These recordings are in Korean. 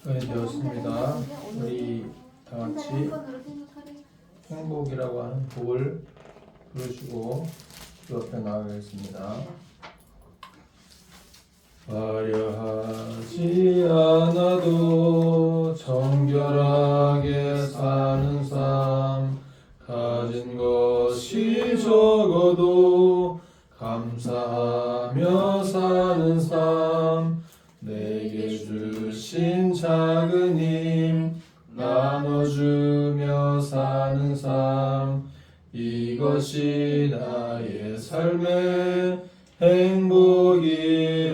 되었습니다. 우리 다 같이 행복이라고 하는 곡을 부르시고 주 앞에 나가겠습니다. 화려하지 않아도 정결하게 사는 삶, 가진 것이 적어도 감사하며 사는 삶, 내게 주신 작은 힘 나눠주며 사는 삶, 이것이 나의 삶의 행복이라오.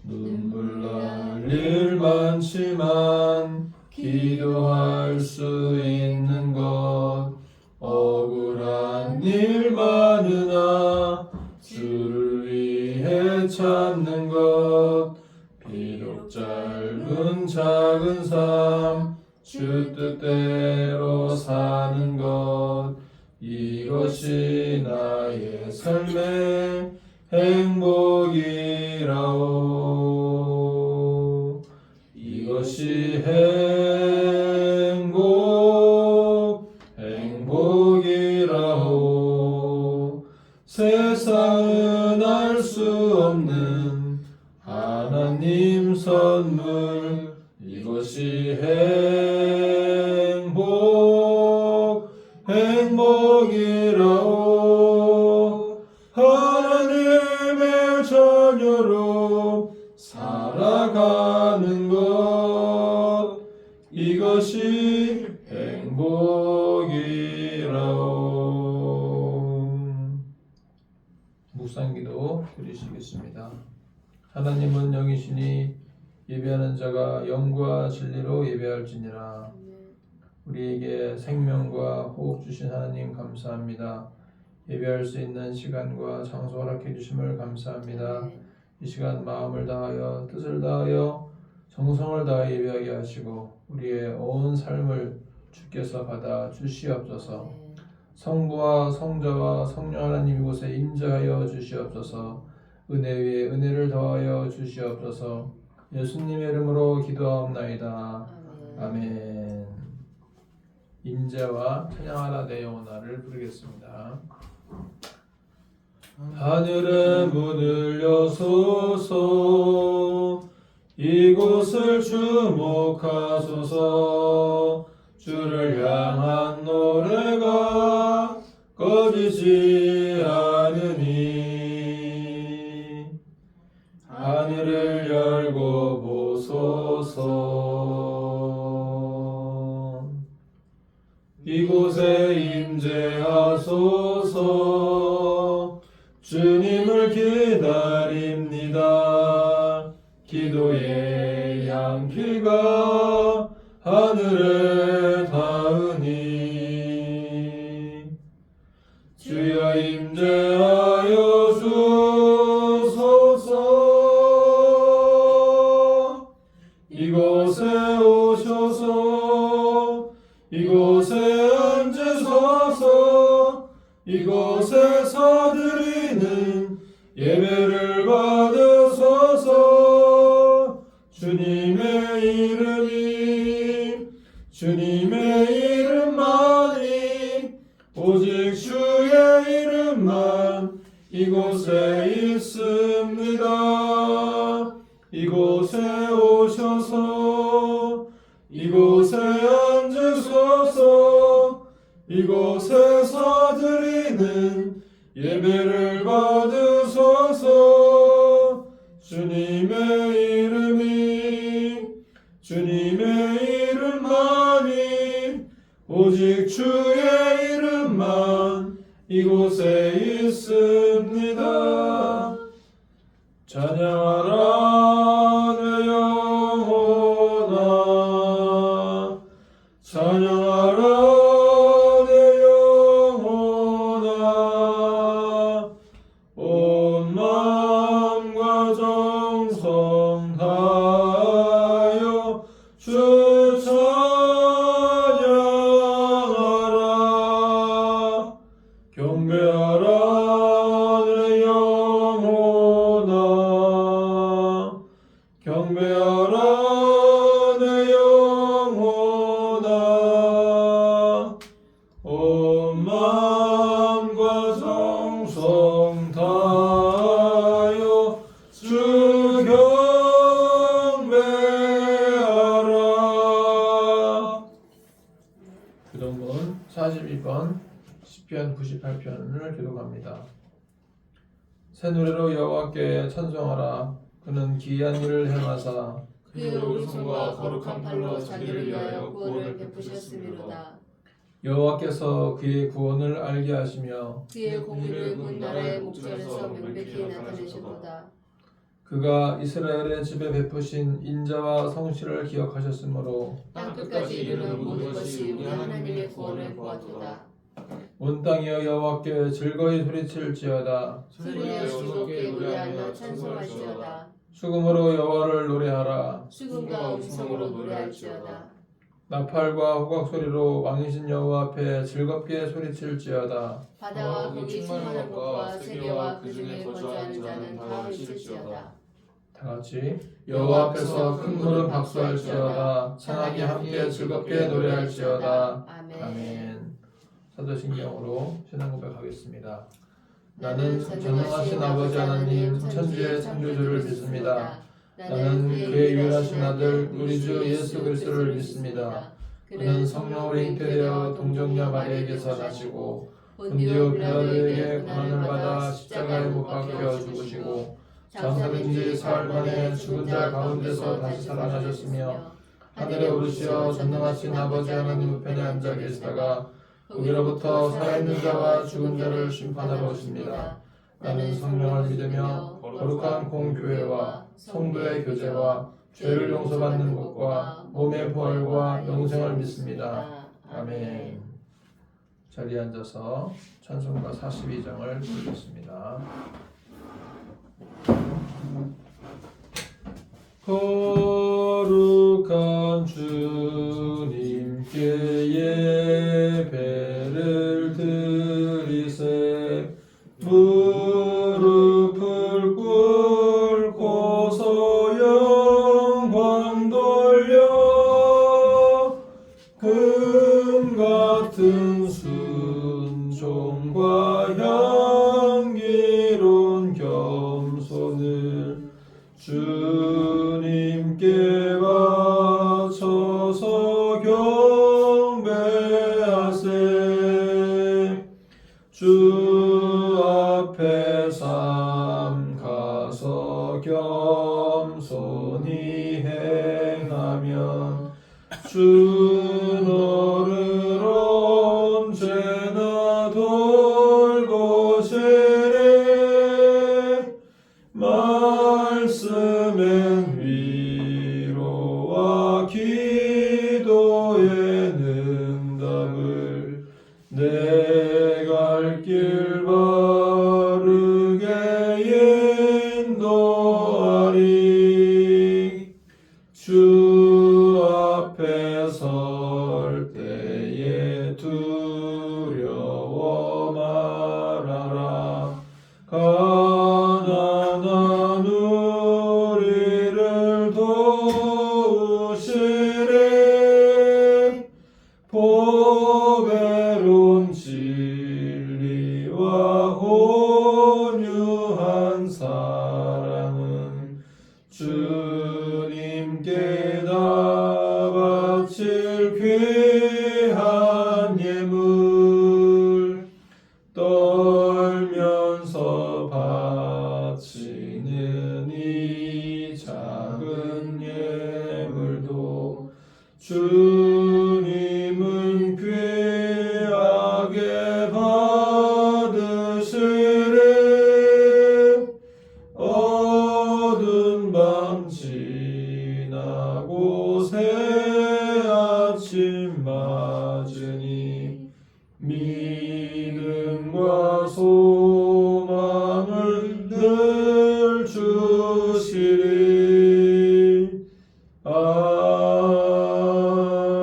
눈물 날 일 많지만 기도할 수 있는 것, 억울한 일 많으나 주를 위해 참는 것, 비록 짧은 작은 삶 주 뜻대로 사는 것, 이것이 나의 삶의 행복이라오. 이것이 행복이라오. 세상은 알 수 없는 하나님 선물, 이것이 행복이라오. 하나님의 자녀로 살아가는 것, 이것이 행복이라오. 묵상기도 드리시겠습니다. 하나님은 영이시니 예배하는 자가 영과 진리로 예배할지니라. 우리에게 생명과 호흡 주신 하나님 감사합니다. 예배할 수 있는 시간과 장소 허락해 주심을 감사합니다. 이 시간 마음을 다하여 뜻을 다하여 정성을 다하여 예배하게 하시고 우리의 온 삶을 주께서 받아 주시옵소서. 성부와 성자와 성령 하나님 이곳에 임재하여 주시옵소서. 은혜 위에 은혜를 더하여 주시옵소서. 예수님의 이름으로 기도하옵나이다. 아멘. 임재와 찬양하라 내 영혼아를 부르겠습니다. 하늘의 문을 여소서, 이곳을 주목하소서. 주를 향한 노래가 꺼지지 않으니 하늘을 열고 보소서. 이곳에 임재하소서. 주님을 기다립니다. 기도의 향기가 하늘에 닿으니 주여 임재하여 주소서. 이곳에 오셔서 이곳에 앉으소서. 이곳에서 드리는 예배를 받으소서. 주님의 이름만이 오직 주의 이름만 이곳에 있습니다. 이곳에 오셔서 이곳에 앉으소서. 이곳에서 드리는 예배를 받으소서. 주님의 이름만이 오직 주의 이름만 이곳에 있습니다. 찬양하라 내 영혼아, 찬양하라 내 영혼아. 온 마음과 정성 다하여 주 찬양하라. 경배하라 내 영혼아. 기도문 42번 시편 98편을 기록합니다. 새 노래로 여호와께 찬송하라. 그는 기이한 일을 행하사 그의 오른손과 거룩한 팔로 자기를 위하여 구원을 베푸셨음이로다. 여호와께서 그의 구원을 알게 하시며 그의 공의를 군 나라의 목전에서 명백히 나타내셨도다. 그가 이스라엘의 집에 베푸신 인자와 성실을 기억하셨으므로 땅끝까지 이르는 모든 것이 우리 하나님의 구원을 보았도다. 온 땅이여 여호와께 즐거이 소리칠지어다. 소리내어 즐겁게 노래하며 찬송할지어다. 수금으로 여호와를 노래하라. 수금과 음성으로 노래할지어다. 나팔과 호각 소리로 왕이신 여호와 앞에 즐겁게 소리칠지어다. 바다와 거기 충만한 것과 세계와 그 중에 거주하는 자는 다 외칠지어다. 다 같이 여호와 앞에서 큰 물은 박수할지어다. 찬악이 함께 즐겁게 노래할지어다. 아멘. 아멘. 사도신경으로 신앙 고백하겠습니다. 나는 전능하신 아버지 하나님 천지의 창조주를 믿습니다. 나는 그의 유일하신 아들 우리 주 예수 그리스도를 믿습니다. 그는 성령으로 잉태되어 동정녀 마리아에게서 나시고 본디오 빌라도에게 고난을 받아 십자가에 못 박혀 죽으시고 장사된 지 사흘 만에 죽은 자 가운데서 다시 살아나셨으며 하늘에 오르시어 전능하신 아버지 하나님 우편에 앉아 계시다가 거기로부터 살아있는 자와 죽은 자를 심판하러 오십니다. 나는 성령을 믿으며 거룩한 공교회와 성도의 교제와 죄를 용서받는 것과 몸의 부활과 영생을 믿습니다. 아멘. 자리에 앉아서 찬송가 42장을 부르겠습니다. 거룩한 주님께 예배를 드리세. 무릎을 꿇고서 영광 돌려 금 같은 순종과 향기로운 겸손을 주님께 바쳐서 경배하세. 주 앞에 삼가서 겸손히 행하면 주 너를 언제나 돌보시리. 말씀엔 위로와 기도의 응답을 내 갈 길 바르게 인도하리. 주 앞에 설 때에 두려워 말아라. 가난한 우리를 도우시리. 보배로운 진리와 온유한 사랑은 주님께 다 바칠 귀한 예물. 떨면서 바치는 이 작은 예물도 주님은 귀하게 받으시리. 어두운 밤 지나고 새 아침 맞으니 믿음과 소망을 늘 주시리.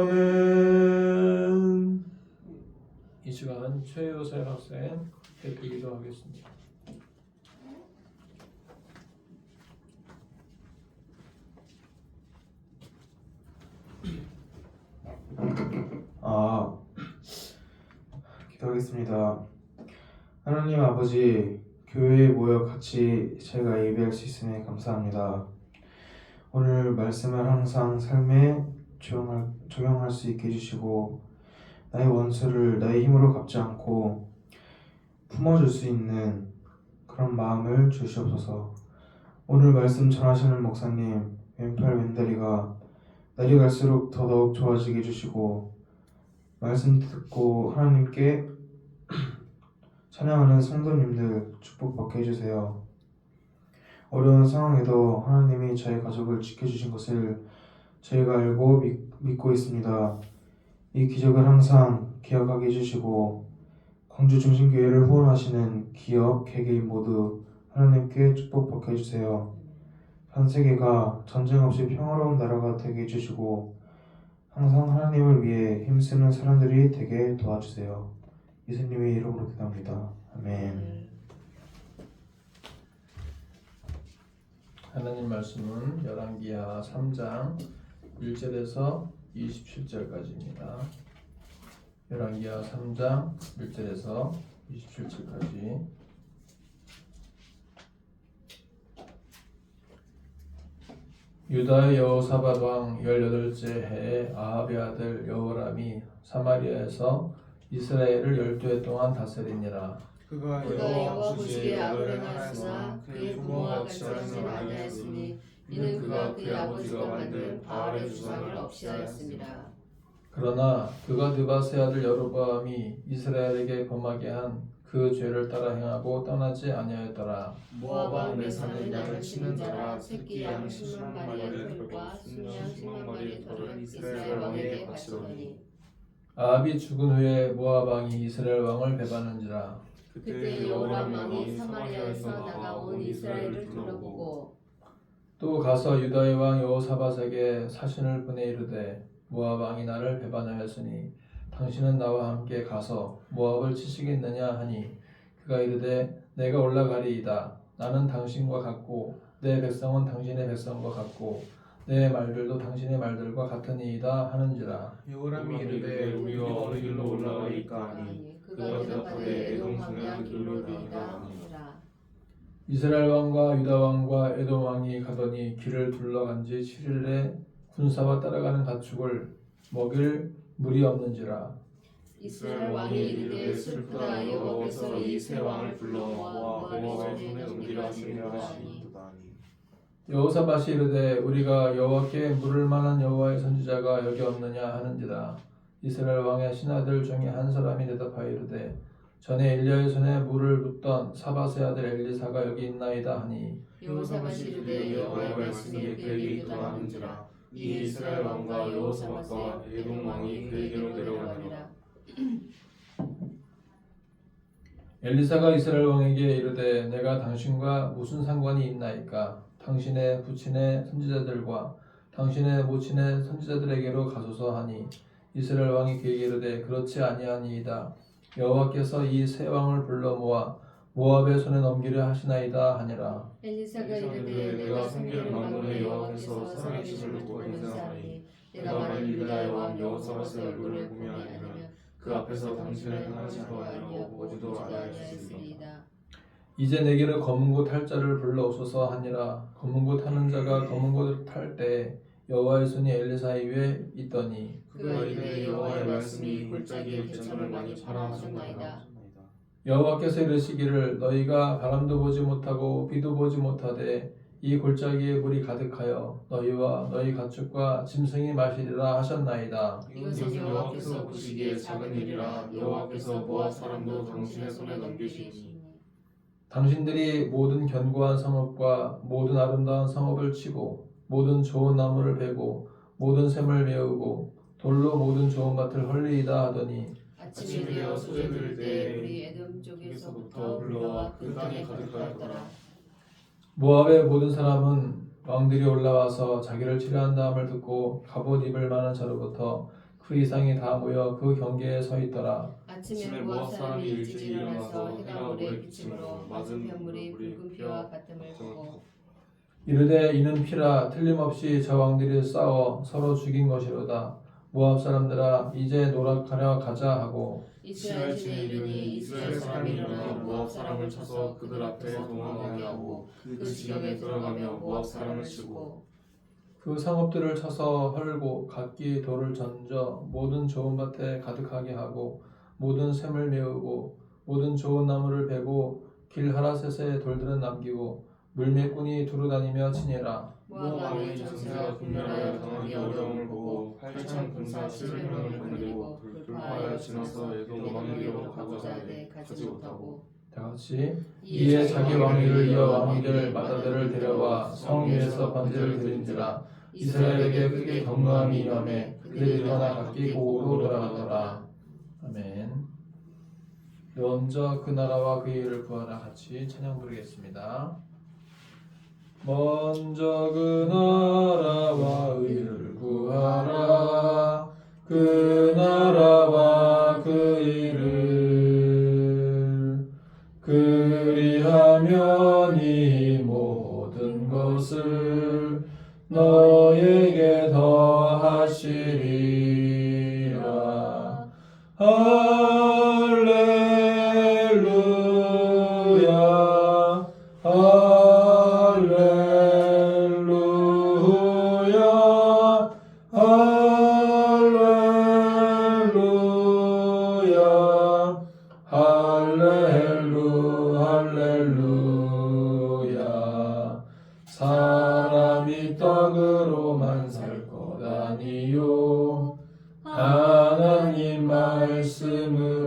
아멘. 이 시간 최요셉 학생 대표 기도하겠습니다. 기도하겠습니다. 하나님 아버지, 교회에 모여 같이 제가 예배할 수 있음에 감사합니다. 오늘 말씀을 항상 삶에 적용할 수 있게 해주시고 나의 원수를 나의 힘으로 갚지 않고 품어줄 수 있는 그런 마음을 주시옵소서. 오늘 말씀 전하시는 목사님 왼팔 왼다리가 날이 갈수록 더더욱 좋아지게 해주시고 말씀 듣고 하나님께 찬양하는 성도님들 축복받게 해주세요. 어려운 상황에도 하나님이 저희 가족을 지켜주신 것을 저희가 알고 믿고 있습니다. 이 기적을 항상 기억하게 해주시고 광주 중심교회를 후원하시는 기업, 개개인 모두 하나님께 축복받게 해주세요. 전 세계가 전쟁 없이 평화로운 나라가 되게 해주시고 항상 하나님을 위해 힘쓰는 사람들이 되게 도와주세요. 예수님의 이름으로 기도합니다. 아멘. 하나님 말씀은 열왕기하 3장 1절에서 27절까지입니다. 열왕기하 3장 1절에서 27절까지. 유다의 여호사밧 왕 18째 해에 아합의 아들 여호람이 사마리아에서 이스라엘을 12해 동안 다스리니라. 그가 여호와 보시기에 악을 행하였으나 그의 부모와 같이 하지는 아니하였으니 이는 그가 그의 아버지가 만든 바알의 주상을 없이 하였습니다. 그러나 그가 느밧의 아들 여로보암이 이스라엘에게 범하게 한 그 죄를 따라 행하고 떠나지 아니하였더라. 모압 왕 메사는 양을 치는 자라 새끼 양 10만 마리의 털과 순양 10만 마리의 털을 이스라엘 왕에게 바치더니 아합이 죽은 후에 모압 왕이 이스라엘 왕을 배반한지라. 그때 여호람 왕이 사마리아에서 나가온 이스라엘을 둘러보고 또 가서 유다의 왕 여호사밧에게 사신을 보내 이르되 모압 왕이 나를 배반하였으니 당신은 나와 함께 가서 모압을 치시겠느냐 하니 그가 이르되 내가 올라가리이다. 나는 당신과 같고 내 백성은 당신의 백성과 같고 내 말들도 당신의 말들과 같으니이다 하는지라. 여호람이 이르되 우리가 어느 길로 올라가리까 하니 그가 대답하되 에돔 방향 길로리이다 하니라. 이스라엘 왕과 유다 왕과 에돔 왕이 가더니 길을 둘러간 지 7일에 군사와 따라가는 가축을 먹일 물이 없는지라. 이스라엘 왕이 이르되 슬프다. 여호와께서 이 세 왕을 불러 모압의 손에 넘기려 하시리라니. 여호사밧이 이르되 우리가 여호와께 물을 만한 여호와의 선지자가 여기 없느냐 하는지라. 이스라엘 왕의 신하들 중에 한 사람이 대답하여 이르되 전에 엘리야의 손에 물을 붓던 사밧의 아들 엘리사가 여기 있나이다 하니 여호사밧이 이르되 여호와의 말씀이 그에게 있도다하는지라. 이 이스라엘 왕과 여호사밧과 에돔 왕이 그에게로 내려가니라. 엘리사가 이스라엘 왕에게 이르되 내가 당신과 무슨 상관이 있나이까? 당신의 부친의 선지자들과 당신의 모친의 선지자들에게로 가소서 하니 이스라엘 왕이 그에게 이르되 그렇지 아니하니이다. 여호와께서 이 세 왕을 불러 모아 모압의 손에 넘기려 하시나이다 하니라. 엘리사가 이르되 내가 생기를 만군의 여호와께서 살아계심을 듣고 맹세하니 내가 만일 유다의 왕 여호사밧의 얼굴을 보며 아니면 그 앞에서 당신을 행하지도 아니하고 보지도 아니하였으리이다. 이제 내게로 검은 곳 탈 자를 불러오소서 하니라. 검은 곳 타는 자가 검은 곳을 탈 때 여호와의 손이 엘리사 위에 있더니 그가 이르되 여호와의 말씀이 골짜기에 개천을 많이 자라하셨나이다. 여호와께서 이르시기를 너희가 바람도 보지 못하고 비도 보지 못하되 이 골짜기에 물이 가득하여 너희와 너희 가축과 짐승이 마시리라 하셨나이다. 이것은 여호와께서 보시기에 작은 일이라. 여호와께서 모압 사람도 당신의 손에 넘기시니 당신들이 모든 견고한 성읍과 모든 아름다운 성읍을 치고 모든 좋은 나무를 베고 모든 샘을 메우고 돌로 모든 좋은 밭을 헐리이다 하더니 아침이 되어 소재 들을 때 우리 에돔 쪽에서부터 흘러와 그 땅에 가득하였더라. 모압의 모든 사람은 왕들이 올라와서 자기를 치료한다함을 듣고 갑옷 입을 만한 자로부터 그 이상이 다 모여 그 경계에 서 있더라. 아침에 모압 사람이 일찍 일어나서 해가 오래 비침으로 맞은 뱀물이 붉은 피와 같음을 보고 이르되 이는 피라. 틀림없이 저 왕들이 싸워 서로 죽인 것이로다. 모압 사람들아 이제 노력하려 가자 하고 이스라엘 진에 이르니 이스라엘 사람이 일어나 모압 사람을 쳐서 그들 앞에 도망하게 하고 그 지경에 들어가며 모압 사람을 치고 그 성읍들을 쳐서 헐고 각기 돌을 던져 모든 좋은 밭에 가득하게 하고 모든 샘을 메우고 모든 좋은 나무를 베고 길 하라셋에 돌들은 남기고 물매꾼이 두루 다니며 치니라. 모압 왕의 전사가 분멸하여 당하기 어려움을 보고 8천 군사 700명을 보내고 돌파하여 지나서 에돔 왕에게로 가고자 하되 가지 못하고 다같이 이에 자기 왕위를 이어 왕이들 마다들을 데려와 성 위에서 번제를 드린지라. 이스라엘에게 크게 경고함이 임하매 그들이 떠나 각기 고국으로 돌아가더라. 아멘. 먼저 그 나라와 그 일을 구하라 같이 찬양 부르겠습니다. 먼저 그 나라와 의를 구하라. 그 나라와 그 일을 그리하면 이 모든 것을 너에게 더하시리라. 할렐루야. 할렐루야. 할렐루야. 할렐루야. 사람이 떡으로만 살 것 아니요 하나님 말씀으로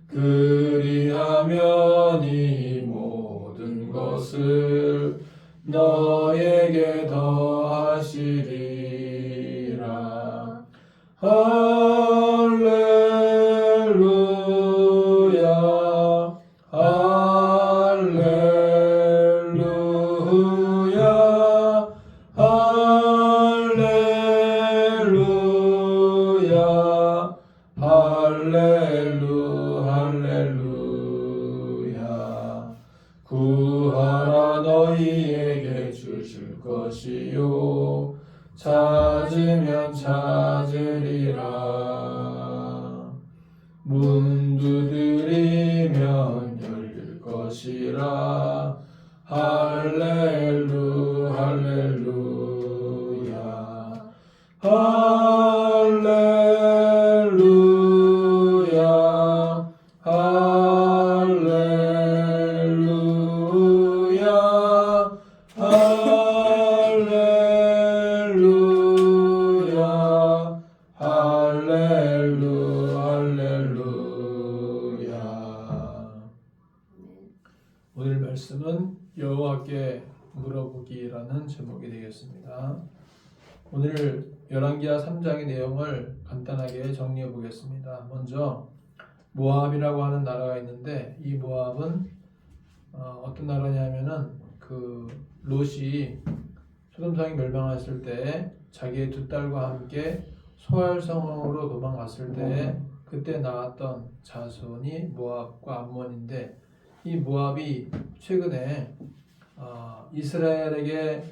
그리하면 이 모든 것을 너에게 더하시리라. 할렐루야. 할렐루야. 할렐루야. 할렐루야. 구하라 너희에게 주실 것이요 찾으면 찾으리라. 문 두드리면 열릴 것이라. 할렐루 할렐루야. 할렐루야. 할렐루야. 할렐루야. 할렐루야. 오늘 말씀은 여호와께 물어보기라는 제목이 되겠습니다. 오늘 열왕기하 3장의 내용을 간단하게 정리해 보겠습니다. 먼저 모압이라고 하는 나라가 있는데 이 모압은 어떤 나라냐면은 그 롯이 소돔성이 멸망했을 때 자기의 두 딸과 함께 소알성으로 도망갔을 때 그때 나왔던 자손이 모압과 암몬인데 이 모압이 최근에 이스라엘에게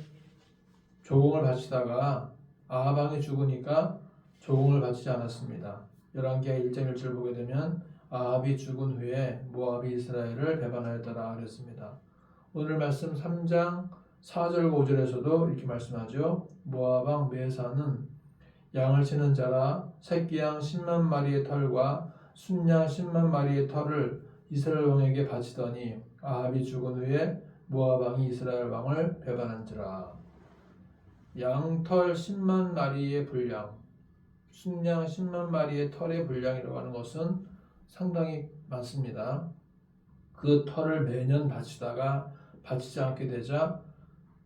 조공을 바치다가 아합 왕이 죽으니까 조공을 바치지 않았습니다. 열왕기하 1장 1절 보게 되면 아합이 죽은 후에 모압이 이스라엘을 배반하였더라 그랬습니다. 오늘 말씀 3장 4절과 5절에서도 이렇게 말씀하죠. 모압 왕 메사는 양을 치는 자라 새끼양 10만 마리의 털과 순양 10만 마리의 털을 이스라엘 왕에게 바치더니 아합이 죽은 후에 모압 왕이 이스라엘 왕을 배반한지라. 양털 10만 마리의 분량, 순양 10만 마리의 털의 분량이라고 하는 것은 상당히 많습니다. 그 털을 매년 바치다가 바치지 않게 되자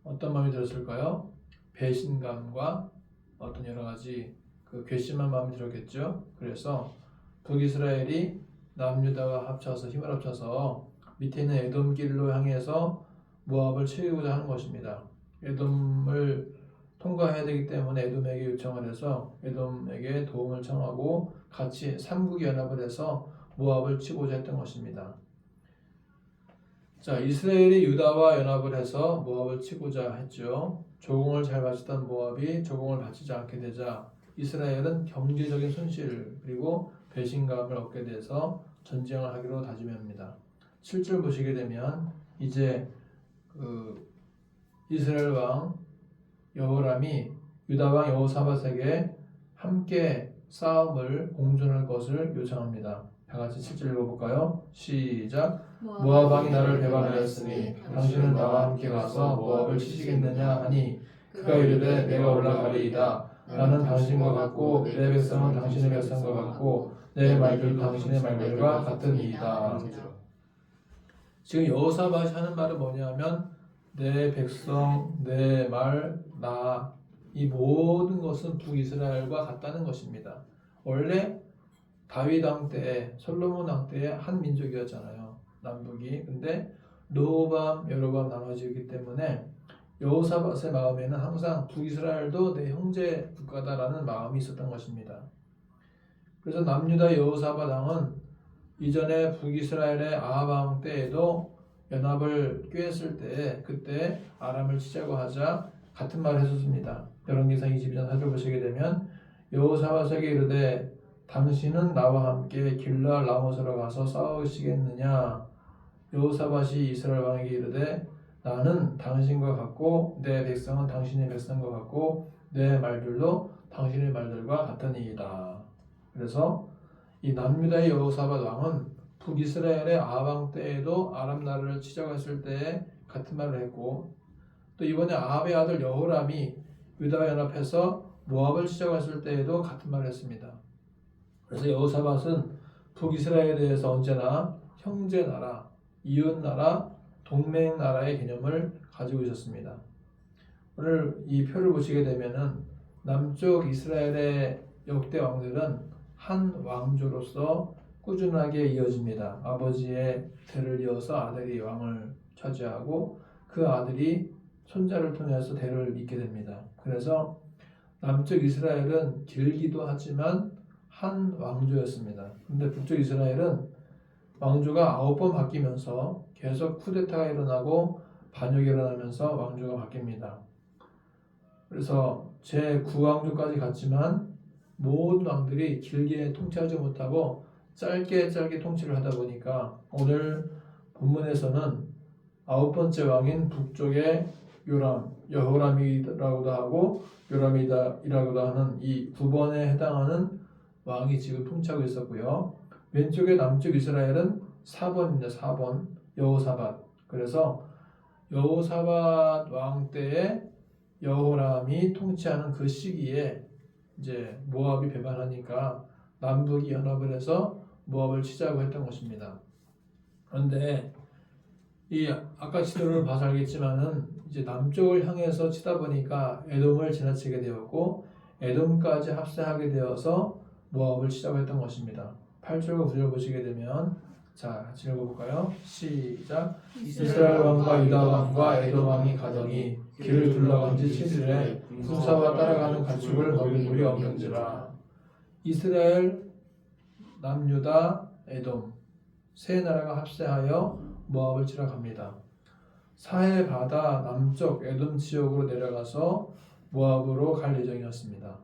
어떤 마음이 들었을까요? 배신감과 어떤 여러 가지 그 괘씸한 마음이 들었겠죠. 그래서 북이스라엘이 남유다와 합쳐서 힘을 합쳐서 밑에 있는 에돔 길로 향해서 모압을 치우고자 하는 것입니다. 에돔을 통과해야 되기 때문에 에돔에게 요청을 해서 에돔에게 도움을 청하고 같이 삼국이 연합을 해서 모압을 치고자 했던 것입니다. 자, 이스라엘이 유다와 연합을 해서 모압을 치고자 했죠. 조공을 잘 바치던 모압이 조공을 바치지 않게 되자 이스라엘은 경제적인 손실 그리고 배신감을 얻게 돼서 전쟁을 하기로 다짐합니다. 7절 보시게 되면 이제 이스라엘 왕 여호람이 유다 왕 여호사밧에게 함께 싸움을 공존할 것을 요청합니다. 다 같이 7절 읽어볼까요? 시작. 모압 왕이 나를 배반하였으니 당신은 나와 함께 가서 모압을 치시겠느냐 하니 그가 이르되 내가 올라가리이다. 나는 당신과 같고 내 백성은 당신의 백성과 같고 내 말들도 당신의 말들과 같으니이다. 지금 여호사밧이 하는 말은 뭐냐면 내 백성, 내 말, 나 이 모든 것은 북이스라엘과 같다는 것입니다. 원래 다윗 왕 때, 솔로몬 왕 때 한 민족이었잖아요. 남북이. 근데 르호보암, 여로보암 나눠지기 때문에 여호사밧의 마음에는 항상 북이스라엘도 내 형제 국가다라는 마음이 있었던 것입니다. 그래서 남유다 여호사밧 왕은 이전에 북이스라엘의 아합 왕 때에도 연합을 꾀했을 때 그때 아람을 치자고 하자 같은 말을 했었습니다. 열왕기상 22장 4절 보시게 되면 여호사밧에게 이르되 당신은 나와 함께 길르앗 라못으로 가서 싸우시겠느냐. 여호사밧이 이스라엘 왕에게 이르되 나는 당신과 같고 내 백성은 당신의 백성과 같고 내 말들도 당신의 말들과 같으니이다. 그래서 이 남유다의 여호사밧 왕은 북이스라엘의 아합 왕 때에도 아람 나라를 치자고 했을 때 같은 말을 했고 또 이번에 아합의 아들 여호람이 유다와 연합해서 모압을 치자고 했을 때에도 같은 말을 했습니다. 그래서 여호사밧은 북이스라엘에 대해서 언제나 형제 나라, 이웃 나라, 동맹 나라의 개념을 가지고 있었습니다. 오늘 이 표를 보시게 되면은 남쪽 이스라엘의 역대 왕들은 한 왕조로서 꾸준하게 이어집니다. 아버지의 대를 이어서 아들이 왕을 차지하고 그 아들이 손자를 통해서 대를 잇게 됩니다. 그래서 남쪽 이스라엘은 길기도 하지만 한 왕조였습니다. 그런데 북쪽 이스라엘은 왕조가 9번 바뀌면서 계속 쿠데타가 일어나고 반역이 일어나면서 왕조가 바뀝니다. 그래서 제9왕조까지 갔지만 모든 왕들이 길게 통치하지 못하고 짧게 통치를 하다 보니까 오늘 본문에서는 9번째 왕인 북쪽의 요람, 여호람이라고도 하고 요람이라고도 하는 이 9번에 해당하는 왕이 지금 통치하고 있었고요. 왼쪽의 남쪽 이스라엘은 4번입니다. 4번 여호사밧. 그래서 여호사밧 왕 때에 여호람이 통치하는 그 시기에 이제 모압이 배반하니까 남북이 연합을 해서 모압을 치자고 했던 것입니다. 그런데 이 아까 지도를 봐서 알겠지만은 이제 남쪽을 향해서 치다 보니까 에돔을 지나치게 되었고 에돔까지 합세하게 되어서 모압을 치자고 했던 것입니다. 8절과 9절 보시게 되면 자 같이 읽어볼까요? 시작. 이스라엘 왕과 유다 왕과 에돔 왕이 가더니 길을 둘러간 지 7일에 군사와 따라가는 가축을 먹일 물이 없는지라. 이스라엘, 남유다, 에돔 세 나라가 합세하여 모압을 치러 갑니다. 사해 바다 남쪽 에돔 지역으로 내려가서 모압으로 갈 예정이었습니다.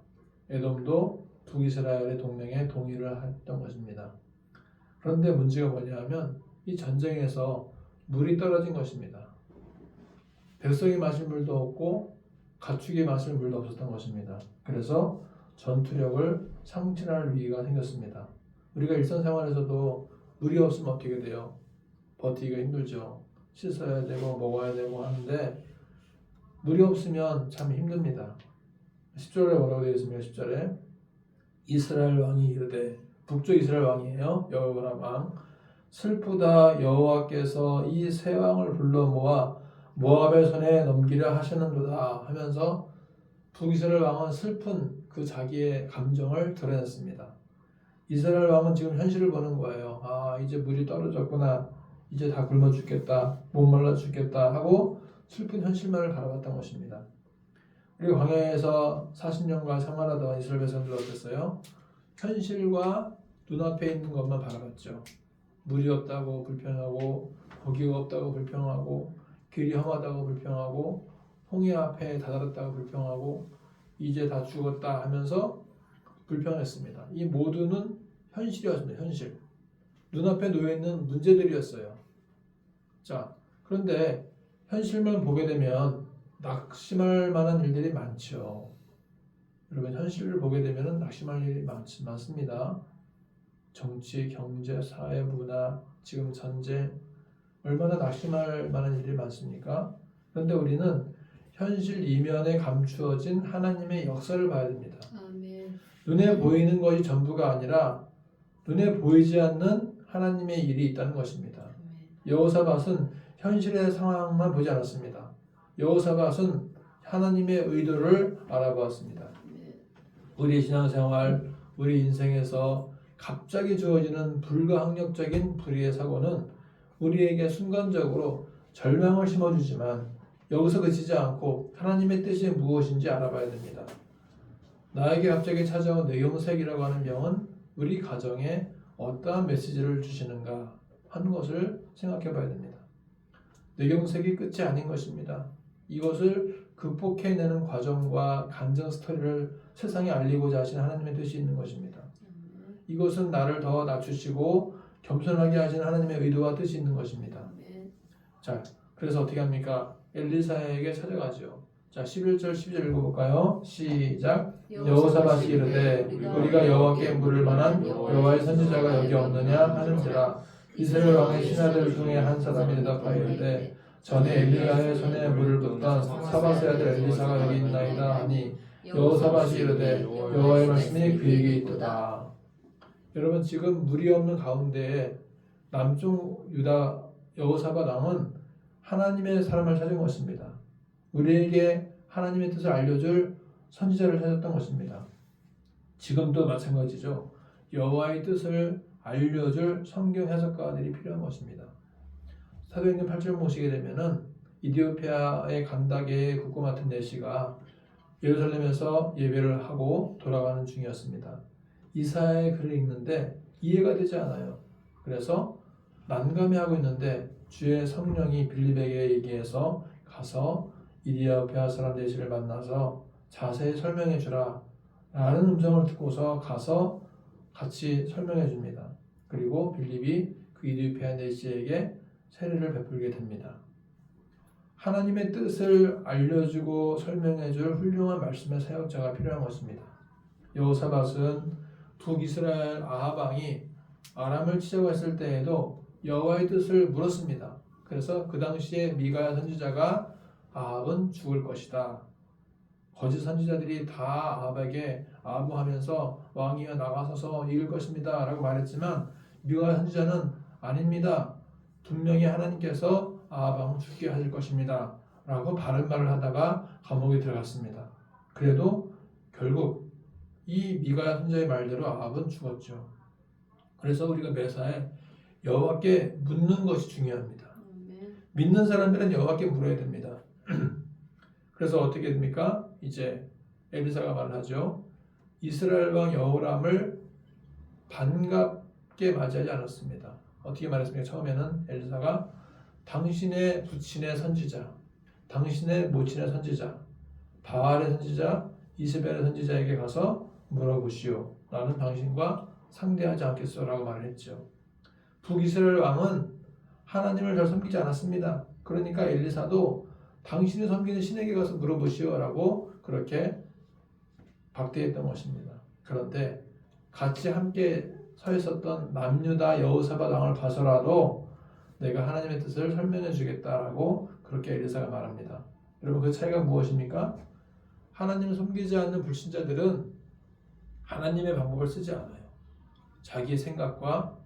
에돔도 북이스라엘의 동맹에 동의를 했던 것입니다. 그런데 문제가 뭐냐면 이 전쟁에서 물이 떨어진 것입니다. 백성이 마실 물도 없고 가축이 마실 물도 없었던 것입니다. 그래서 전투력을 상실할 위기가 생겼습니다. 우리가 일상생활에서도 물이 없으면 어떻게 돼요? 버티기가 힘들죠. 씻어야 되고 먹어야 되고 하는데 물이 없으면 참 힘듭니다. 10절에 뭐라고 되어 있습니까? 10절에 이스라엘 왕이 이르되 북쪽 이스라엘 왕이에요. 여호람 왕 슬프다 여호와께서 이 세 왕을 불러 모아 모압의 손에 넘기려 하시는도다 하면서 북이스라엘 왕은 슬픈 그 자기의 감정을 드러냈습니다. 이스라엘 왕은 지금 현실을 보는 거예요. 아 이제 물이 떨어졌구나. 이제 다 굶어 죽겠다. 못 말라 죽겠다 하고 슬픈 현실만을 바라봤던 것입니다. 그리고 광야에서 40년간 생활하던 이스라엘 백성들 어땠어요? 현실과 눈앞에 있는 것만 바라봤죠. 물이 없다고 불평하고 고기가 없다고 불평하고 길이 험하다고 불평하고 홍해 앞에 다다랐다고 불평하고 이제 다 죽었다 하면서 불평했습니다. 이 모두는 현실이었습니다. 현실. 눈앞에 놓여있는 문제들이었어요. 자, 그런데 현실만 보게 되면 낙심할 만한 일들이 많죠. 여러분 현실을 보게 되면 낙심할 일이 많습니다. 정치, 경제, 사회, 문화, 지금 전쟁 얼마나 낙심할 만한 일이 많습니까? 그런데 우리는 현실 이면에 감추어진 하나님의 역사를 봐야 됩니다. 아멘. 눈에 보이는 것이 전부가 아니라 눈에 보이지 않는 하나님의 일이 있다는 것입니다. 여호사밧은 현실의 상황만 보지 않았습니다. 여호사밧은 하나님의 의도를 알아보았습니다. 우리 신앙생활, 우리 인생에서 갑자기 주어지는 불가항력적인 불의의 사고는 우리에게 순간적으로 절망을 심어주지만 여기서 그치지 않고 하나님의 뜻이 무엇인지 알아봐야 됩니다. 나에게 갑자기 찾아온 뇌경색이라고 하는 병은 우리 가정에 어떠한 메시지를 주시는가 하는 것을 생각해 봐야 됩니다. 뇌경색이 끝이 아닌 것입니다. 이것을 극복해내는 과정과 간증 스토리를 세상에 알리고자 하신 하나님의 뜻이 있는 것입니다. 이것은 나를 더 낮추시고 겸손하게 하신 하나님의 의도와 뜻이 있는 것입니다. 자, 그래서 어떻게 합니까? 엘리사에게 찾아가죠. 자, 11절 12절 읽어볼까요? 시작. 여호사밧이 이르되 우리가 여호와께 물을 만한 여호와의 선지자가 여기 없느냐 하는지라. 이스라엘 왕의 신하들 중에 한 사람이 대답하여 이르되 전에 엘리야의 손에 물을 붓던 사밧의 아들 엘리사가 여기 있나이다 하니 여호사밧이 이르되 여호와의 말씀이 그에게 있도다. 여러분 지금 물이 없는 가운데에 남쪽 유다 여호사밧 왕은 하나님의 사람을 찾은 것입니다. 우리에게 하나님의 뜻을 알려줄 선지자를 찾았던 것입니다. 지금도 마찬가지죠. 여호와의 뜻을 알려줄 성경 해석가들이 필요한 것입니다. 사도행전 8절 보시게 되면은 이디오피아의 간다게의 국고 맡은 내시가 예루살렘에서 예배를 하고 돌아가는 중이었습니다. 이사야의 글을 읽는데 이해가 되지 않아요. 그래서 난감해하고 있는데 주의 성령이 빌립에게 얘기해서 가서 이디오피아 사람 내시를 만나서 자세히 설명해 주라 라는 음성을 듣고서 가서 같이 설명해 줍니다. 그리고 빌립이 그 이디오피아 내시에게 세례를 베풀게 됩니다. 하나님의 뜻을 알려주고 설명해 줄 훌륭한 말씀의 사역자가 필요한 것입니다. 여호사밧은 북이스라엘 아합 왕이 아람을 치자고 했을 때에도 여호와의 뜻을 물었습니다. 그래서 그 당시에 미가야 선지자가 아합은 죽을 것이다. 거짓 선지자들이 다 아합에게 아부하면서 왕이여 나가서서 이길 것입니다 라고 말했지만 미가야 선지자는 아닙니다. 분명히 하나님께서 아합 왕은 죽게 하실 것입니다 라고 바른 말을 하다가 감옥에 들어갔습니다. 그래도 결국 이 미가야 선지자의 말대로 아합은 죽었죠. 그래서 우리가 매사에 여호와께 묻는 것이 중요합니다. 믿는 사람들은 여호와께 물어야 됩니다. 그래서 어떻게 됩니까? 이제 엘리사가 말을 하죠. 이스라엘 왕 여호람을 반갑게 맞이하지 않았습니다. 어떻게 말했습니까? 처음에는 엘리사가 당신의 부친의 선지자, 당신의 모친의 선지자, 바알의 선지자, 이세벨의 선지자에게 가서 물어보시오. 나는 당신과 상대하지 않겠소 라고 말을 했죠. 북이스라엘 왕은 하나님을 잘 섬기지 않았습니다. 그러니까 엘리사도 당신이 섬기는 신에게 가서 물어보시오 라고 그렇게 박대했던 것입니다. 그런데 같이 함께 서 있었던 남유다 여호사밧 왕을 봐서라도 내가 하나님의 뜻을 설명해 주겠다라고 그렇게 엘리사가 말합니다. 여러분 그 차이가 무엇입니까? 하나님을 섬기지 않는 불신자들은 하나님의 방법을 쓰지 않아요. 자기의 생각과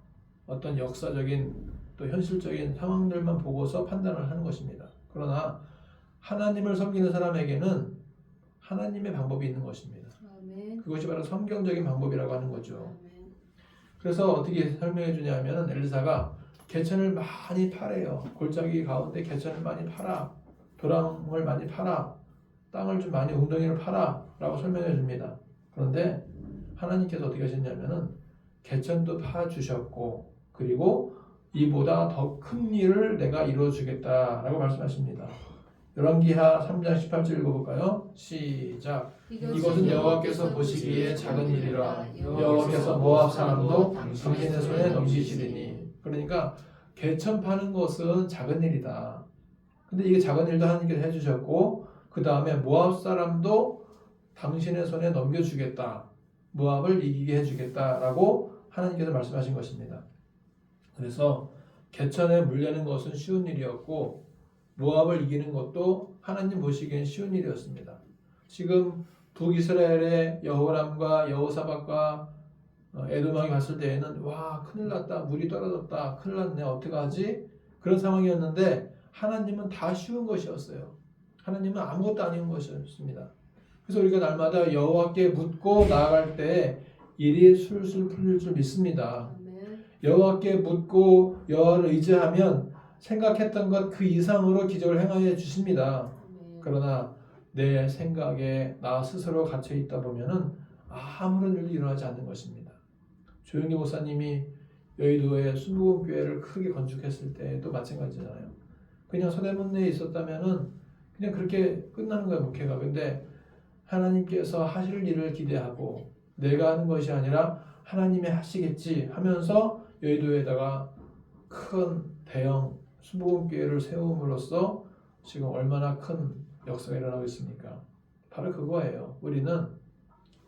어떤 역사적인 또 현실적인 상황들만 보고서 판단을 하는 것입니다. 그러나 하나님을 섬기는 사람에게는 하나님의 방법이 있는 것입니다. 그것이 바로 성경적인 방법이라고 하는 거죠. 그래서 어떻게 설명해 주냐면 엘리사가 개천을 많이 파래요. 골짜기 가운데 개천을 많이 파라. 도랑을 많이 파라. 땅을 좀 많이 웅덩이를 파라 라고 설명해 줍니다. 그런데 하나님께서 어떻게 하셨냐면은 개천도 파 주셨고 그리고 이보다 더 큰 일을 내가 이루어 주겠다라고 말씀하십니다. 열왕기하 3장 18절 읽어볼까요? 시작. 이것은 여호와께서 보시기에 작은 일이라 여호와께서 모압 사람도 당신의 손에 넘기시리니. 그러니까 개천 파는 것은 작은 일이다. 근데 이게 작은 일도 하나님께서 해주셨고 그 다음에 모압 사람도 당신의 손에 넘겨주겠다. 모압을 이기게 해주겠다라고 하나님께서 말씀하신 것입니다. 그래서 개천에 물려는 것은 쉬운 일이었고 모압을 이기는 것도 하나님 보시기엔 쉬운 일이었습니다. 지금 북이스라엘의 여호람과 여호사밧과 에돔왕이 갔을 때에는 와 큰일 났다, 물이 떨어졌다, 큰일 났네, 어떡하지? 그런 상황이었는데 하나님은 다 쉬운 것이었어요. 하나님은 아무것도 아닌 것이었습니다. 그래서 우리가 날마다 여호와께 묻고 나아갈 때 일이 술술 풀릴 줄 믿습니다. 여호와께 묻고 여호와를 의지하면 생각했던 것 그 이상으로 기적을 행하여 주십니다. 그러나 내 생각에 나 스스로 갇혀 있다 보면은 아무런 일도 일어나지 않는 것입니다. 조영기 목사님이 여의도에 순복음교회를 크게 건축했을 때도 마찬가지잖아요. 그냥 서대문내에 있었다면은 그냥 그렇게 끝나는 거예요, 목회가. 근데 하나님께서 하실 일을 기대하고 내가 하는 것이 아니라 하나님이 하시겠지 하면서 여의도에다가 큰 대형 순복음교회를 세움으로써 지금 얼마나 큰 역사가 일어나고 있습니까? 바로 그거예요. 우리는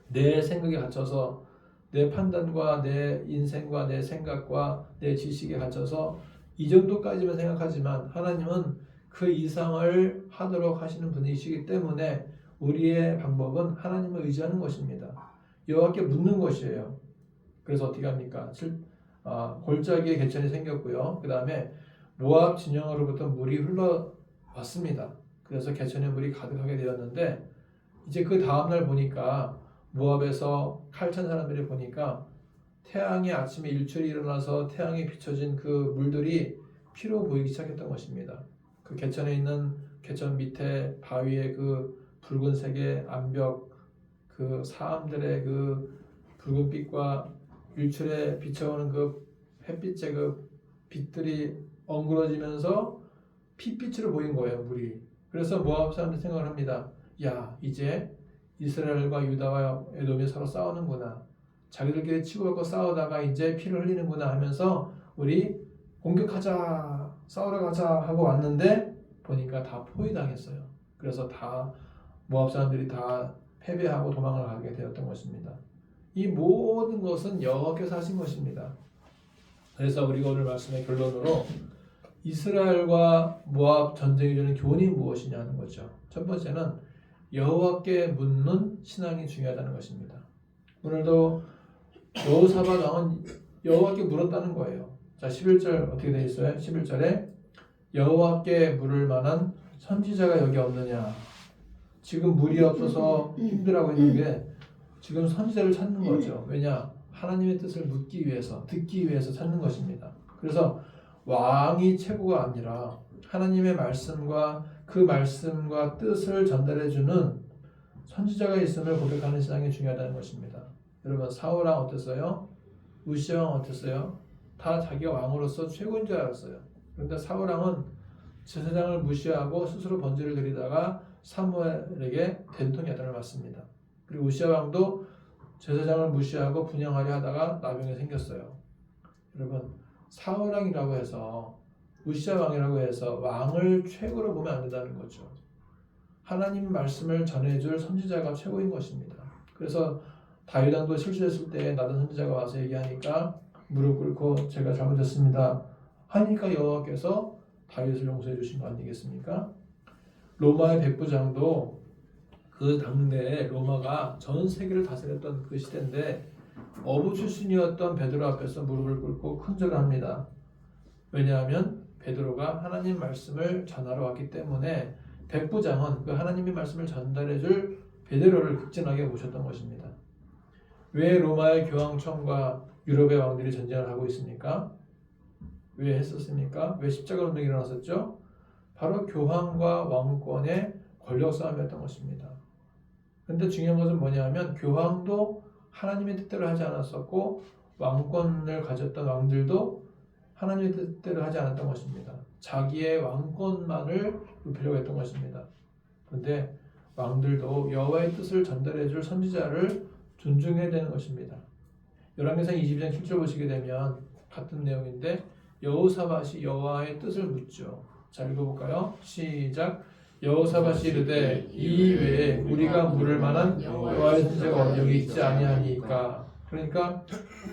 내 생각에 갇혀서 내 판단과 내 인생과 내 생각과 내 지식에 갇혀서 이 정도까지만 생각하지만 하나님은 그 이상을 하도록 하시는 분이시기 때문에 우리의 방법은 하나님을 의지하는 것입니다. 여호와께 묻는 것이에요. 그래서 어떻게 합니까? 골짜기에 개천이 생겼고요. 그 다음에 모압 진영으로부터 물이 흘러왔습니다. 그래서 개천에 물이 가득하게 되었는데 이제 그 다음날 보니까 모압에서 칼찬 사람들이 보니까 태양이 아침에 일출이 일어나서 태양이 비춰진 그 물들이 피로 보이기 시작했던 것입니다. 그 개천에 있는 개천 밑에 바위에 그 붉은색의 암벽, 그 사암들의 그 붉은빛과 일출에 비춰오는 그 햇빛의 그 빛들이 엉그러지면서 핏빛으로 보인 거예요, 물이. 그래서 모압 사람들이 생각을 합니다. 야, 이제 이스라엘과 유다와 에돔이 서로 싸우는구나. 자기들끼리 치고받고 싸우다가 이제 피를 흘리는구나 하면서 우리 공격하자, 싸우러 가자 하고 왔는데 보니까 다 포위당했어요. 그래서 다 모압 사람들이 다 패배하고 도망을 가게 되었던 것입니다. 이 모든 것은 여호와께서 하신 것입니다. 그래서 우리가 오늘 말씀의 결론으로 이스라엘과 모압 전쟁이 주는 교훈이 무엇이냐 하는 거죠. 첫 번째는 여호와께 묻는 신앙이 중요하다는 것입니다. 오늘도 여호사밧 왕은 여호와께 물었다는 거예요. 자, 11절 어떻게 되어 있어요? 11절에 여호와께 물을 만한 선지자가 여기 없느냐. 지금 물이 없어서 힘들어하고 있는 게 지금 선지자를 찾는 거죠. 왜냐? 하나님의 뜻을 묻기 위해서, 듣기 위해서 찾는 것입니다. 그래서 왕이 최고가 아니라 하나님의 말씀과 그 말씀과 뜻을 전달해주는 선지자가 있음을 고백하는 신앙이 중요하다는 것입니다. 여러분, 사울 왕 어땠어요? 우시아 왕 어땠어요? 다 자기가 왕으로서 최고인 줄 알았어요. 그런데 사울 왕은 제사장을 무시하고 스스로 번제를 드리다가 사무엘에게 된통야단을 맞습니다. 그리고 우시아 왕도 제사장을 무시하고 분향하려 하다가 나병이 생겼어요. 여러분, 사울 왕이라고 해서 우시아 왕이라고 해서 왕을 최고로 보면 안 된다는 거죠. 하나님 말씀을 전해줄 선지자가 최고인 것입니다. 그래서 다윗 왕도 실수했을 때 나단 선지자가 와서 얘기하니까 무릎 꿇고 제가 잘못했습니다 하니까 여호와께서 다윗을 용서해 주신 거 아니겠습니까? 로마의 백부장도 그 당대에 로마가 전 세계를 다스렸던 그 시대인데 어부 출신이었던 베드로 앞에서 무릎을 꿇고 큰절을 합니다. 왜냐하면 베드로가 하나님 말씀을 전하러 왔기 때문에 백부장은 그 하나님의 말씀을 전달해줄 베드로를 극진하게 모셨던 것입니다. 왜 로마의 교황청과 유럽의 왕들이 전쟁을 하고 있습니까? 왜 했었습니까? 왜 십자가 운동이 일어났었죠? 바로 교황과 왕권의 권력 싸움이었던 것입니다. 그런데 중요한 것은 뭐냐면 교황도 하나님의 뜻대로 하지 않았었고 왕권을 가졌던 왕들도 하나님의 뜻대로 하지 않았던 것입니다. 자기의 왕권만을 높이려고 했던 것입니다. 그런데 왕들도 여호와의 뜻을 전달해줄 선지자를 존중해야 되는 것입니다. 열왕기상 22장 7절 보시게 되면 같은 내용인데 여호사밧이 여호와의 뜻을 묻죠. 자, 읽어볼까요? 시작. 여호사밧이 이르되 이 외에 우리가 물을 만한 여호와의 선지자가 여기 있지 아니하니까. 그러니까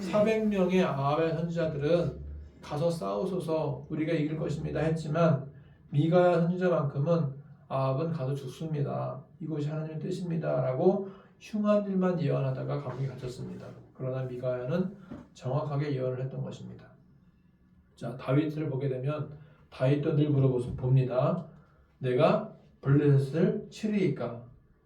400명의 아합의 선지자들은 가서 싸우소서 우리가 이길 것입니다 했지만 미가야 선지자만큼은 아합은 가서 죽습니다. 이것이 하나님의 뜻입니다. 라고 흉한 일만 예언하다가 감옥에 갇혔습니다. 그러나 미가야는 정확하게 예언을 했던 것입니다. 자, 다윗을 보게 되면 다윗도 늘 물어봅니다. 내가 블레셋을 치리이까?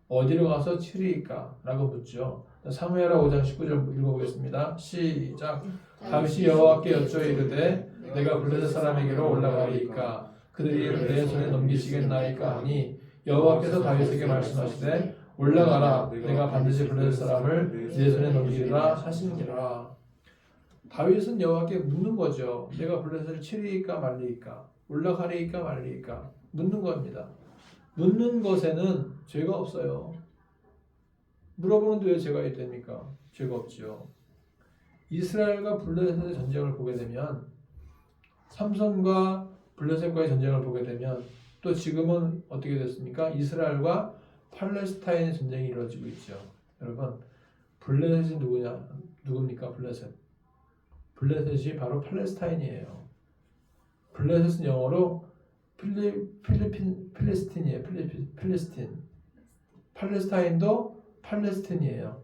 어디로 가서 치리이까? 라고 묻죠. 사무엘하 5장 19절 읽어보겠습니다. 시작. 다윗이 여호와께 여쭈어 이르되 내가 블레셋 사람에게로 올라가리이까? 그들이 내 손에 넘기시겠나이까 하니 여호와께서 다윗에게 말씀하시되 올라가라. 내가 반드시 블레셋 사람을 내 손에 넘기리라 하시니라. 다윗은 여호와께 묻는 거죠. 내가 블레셋을 치리이까 말리이까? 올라가리이까 말리이까? 묻는 겁니다. 묻는 것에는 죄가 없어요. 물어보는데 왜 죄가 됩니까? 죄가 없죠. 이스라엘과 블레셋의 전쟁을 보게 되면 삼손과 블레셋과의 전쟁을 보게 되면 또 지금은 어떻게 됐습니까? 이스라엘과 팔레스타인의 전쟁이 이루어지고 있죠. 여러분, 블레셋이 누굽니까? 블레셋이 바로 팔레스타인이에요. 블레셋은 영어로 필리스틴이에요. 필리스틴. 팔레스타인도 팔레스틴이에요.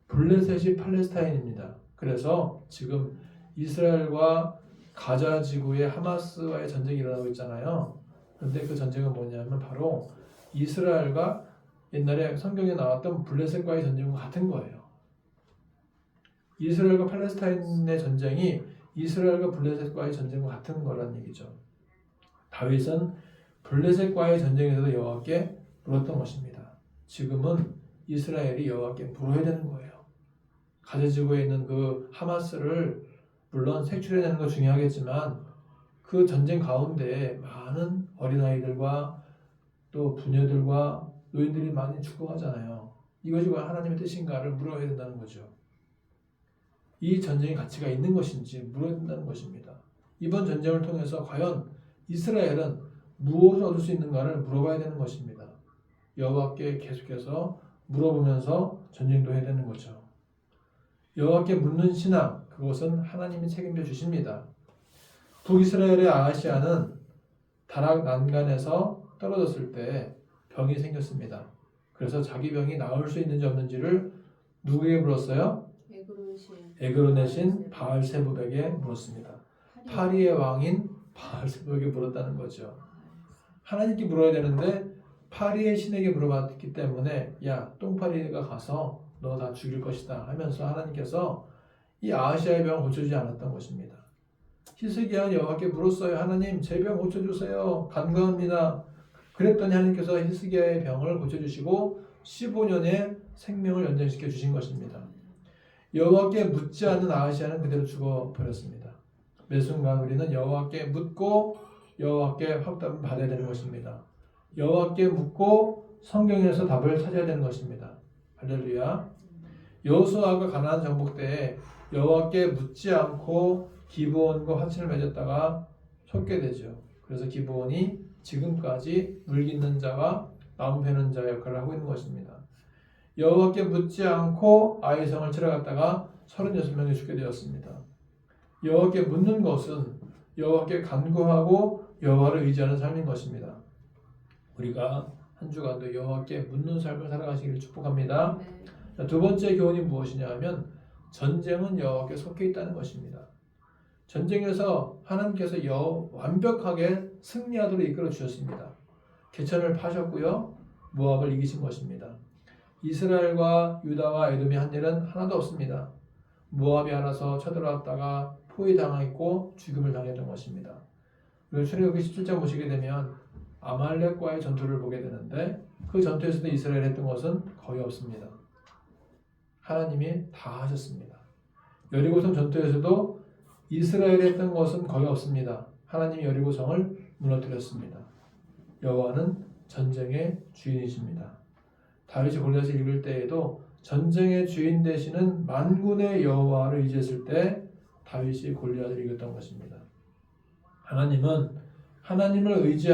블레셋이 팔레스타인입니다. 그래서 지금 이스라엘과 가자 지구의 하마스와의 전쟁이 일어나고 있잖아요. 그런데 그 전쟁은 뭐냐면 바로 이스라엘과 옛날에 성경에 나왔던 블레셋과의 전쟁과 같은 거예요. 이스라엘과 팔레스타인의 전쟁이 이스라엘과 블레셋과의 전쟁과 같은 거란 얘기죠. 다윗은 블레셋과의 전쟁에서도 여호와께 물었던 것입니다. 지금은 이스라엘이 여호와께 물어야 되는 거예요. 가자 지구에 있는 그 하마스를 물론 색출해내는 거 중요하겠지만 그 전쟁 가운데 많은 어린아이들과 또 부녀들과 노인들이 많이 죽어가잖아요. 이것이 과연 하나님의 뜻인가를 물어야 된다는 거죠. 이 전쟁의 가치가 있는 것인지 물어야 된다는 것입니다. 이번 전쟁을 통해서 과연 이스라엘은 무엇을 얻을 수 있는가를 물어봐야 되는 것입니다. 여호와께 계속해서 물어보면서 전쟁도 해야 되는 거죠. 여호와께 묻는 신앙, 그것은 하나님이 책임져 주십니다. 북이스라엘의 아하시아는 다락 난간에서 떨어졌을 때 병이 생겼습니다. 그래서 자기 병이 나을 수 있는지 없는지를 누구에게 물었어요? 에그론의 신 바알세부백에 물었습니다. 파리의 왕인 바알세부백에 물었다는 거죠. 하나님께 물어야 되는데 파리의 신에게 물어봤기 때문에 야, 똥파리가 가서 너 다 죽일 것이다 하면서 하나님께서 이 아하시아의 병을 고쳐주지 않았던 것입니다. 히스기야는 여호와께 물었어요. 하나님, 제 병 고쳐주세요. 간구합니다. 그랬더니 하나님께서 히스기야의 병을 고쳐주시고 15년의 생명을 연장시켜 주신 것입니다. 여호와께 묻지 않는 아하시아는 그대로 죽어버렸습니다. 매 순간 우리는 여호와께 묻고 여호와께 확답을 받아야 되는 것입니다. 여호와께 묻고 성경에서 답을 찾아야 되는 것입니다. 할렐루야. 여호수아가 가나안 정복 때에 여호와께 묻지 않고 기브온과 화친을 맺었다가 솟게 되죠. 그래서 기브온이 지금까지 물 깃는 자와 나무 베는 자 역할을 하고 있는 것입니다. 여호와께 묻지 않고 아이성을 치러갔다가 36명이 죽게 되었습니다. 여호와께 묻는 것은 여호와께 간구하고 여호와를 의지하는 삶인 것입니다. 우리가 한 주간도 여호와께 묻는 삶을 살아가시기를 축복합니다. 자, 두 번째 교훈이 무엇이냐 하면 전쟁은 여호와께 속해 있다는 것입니다. 전쟁에서 하나님께서 완벽하게 승리하도록 이끌어 주셨습니다. 개천을 파셨고요. 모압을 이기신 것입니다. 이스라엘과 유다와 에돔이 한 일은 하나도 없습니다. 모압이 알아서 쳐들어왔다가 포위당했고 죽음을 당했던 것입니다. 그리고 출애굽기 17장 보시게 되면 아말렉과의 전투를 보게 되는데 그 전투에서도 이스라엘이 했던 것은 거의 없습니다. 하나님이 다 하셨습니다. 여리고성 전투에서도 이스라엘이 했던 것은 거의 없습니다. 하나님이 여리고성을 무너뜨렸습니다. 여호와는 전쟁의 주인이십니다. 다윗이 골리앗을 이길 때에도 전쟁의 주인 되시는 만군의 여호와를 의지했을 때 다윗이 골리앗을 이겼던 것입니다. 하나님은 하나님을 의지하는